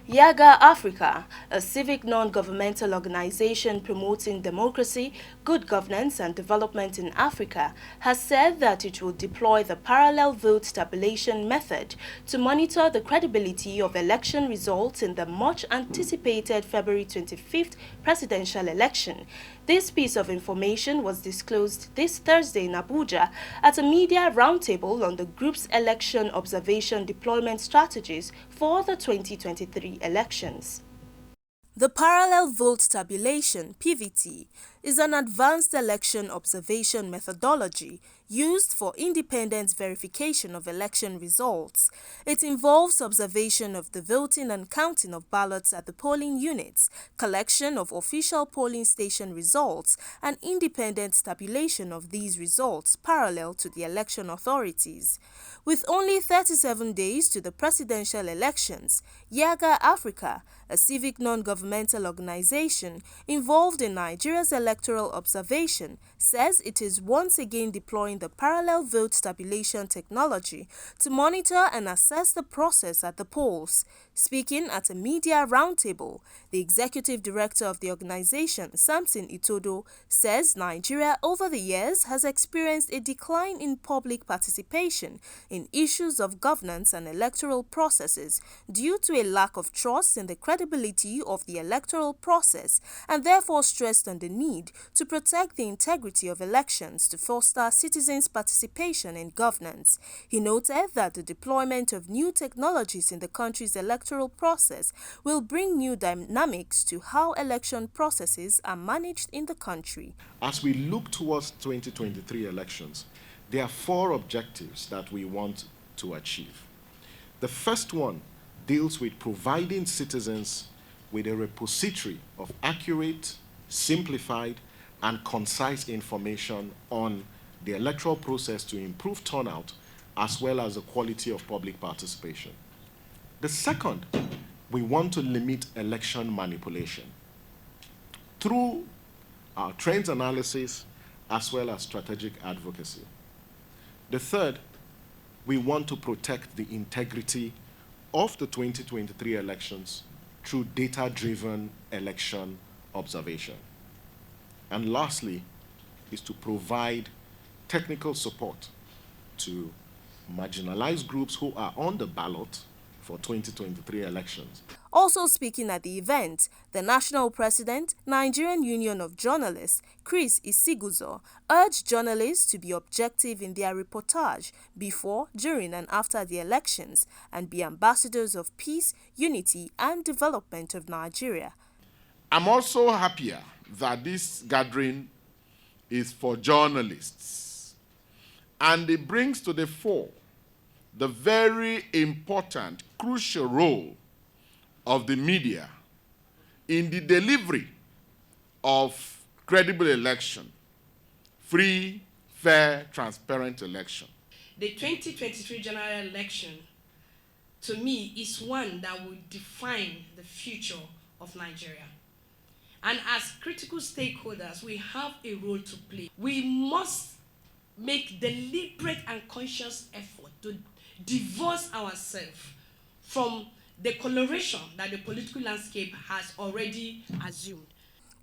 Yiaga Africa, a civic non-governmental organization promoting democracy, good governance and development in Africa, has said that it will deploy the parallel vote tabulation method to monitor the credibility of election results in the much-anticipated February 25th presidential election. This piece of information was disclosed this Thursday in Abuja at a media roundtable on the group's election observation deployment strategies for the 2023 elections. The parallel vote tabulation (PVT) is an advanced election observation methodology used for independent verification of election results. It involves observation of the voting and counting of ballots at the polling units, collection of official polling station results, and independent tabulation of these results parallel to the election authorities. With only 37 days to the presidential elections, Yiaga Africa, a civic non-governmental organization involved in Nigeria's electoral observation, says it is once again deploying the parallel vote tabulation technology to monitor and assess the process at the polls. Speaking at a media roundtable, the executive director of the organization, Samson Itodo, says Nigeria over the years has experienced a decline in public participation in issues of governance and electoral processes due to a lack of trust in the credibility of the electoral process, and therefore stressed on the need to protect the integrity of elections to foster citizens' participation in governance. He noted that the deployment of new technologies in the country's electoral process will bring new dynamics to how election processes are managed in the country. As we look towards 2023 elections, there are four objectives that we want to achieve. The first one deals with providing citizens with a repository of accurate, simplified, and concise information on the electoral process to improve turnout as well as the quality of public participation. The second, we want to limit election manipulation through our trends analysis as well as strategic advocacy. The third, we want to protect the integrity of the 2023 elections through data-driven election observation. And lastly, is to provide technical support to marginalized groups who are on the ballot for 2023 elections. Also speaking at the event, the national president, Nigerian Union of Journalists, Chris Isiguzo, urged journalists to be objective in their reportage before, during and after the elections and be ambassadors of peace, unity and development of Nigeria. I'm also happier that this gathering is for journalists, and it brings to the fore the very important, crucial role of the media in the delivery of credible election, free, fair, transparent election. The 2023 general election, to me, is one that will define the future of Nigeria. And as critical stakeholders, we have a role to play. We must make deliberate and conscious effort to divorce ourselves from the coloration that the political landscape has already assumed.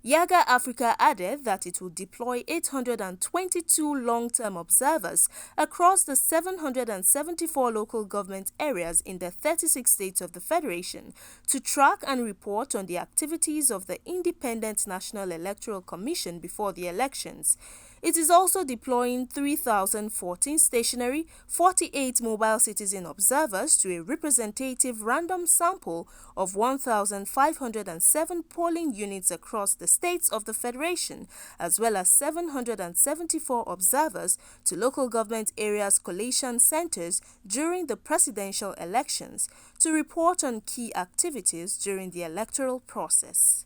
Yiaga Africa added that it will deploy 822 long-term observers across the 774 local government areas in the 36 states of the Federation to track and report on the activities of the Independent National Electoral Commission before the elections. It is also deploying 3,014 stationary, 48 mobile citizen observers to a representative random sample of 1,507 polling units across the states of the Federation, as well as 774 observers to local government areas collation centers during the presidential elections to report on key activities during the electoral process.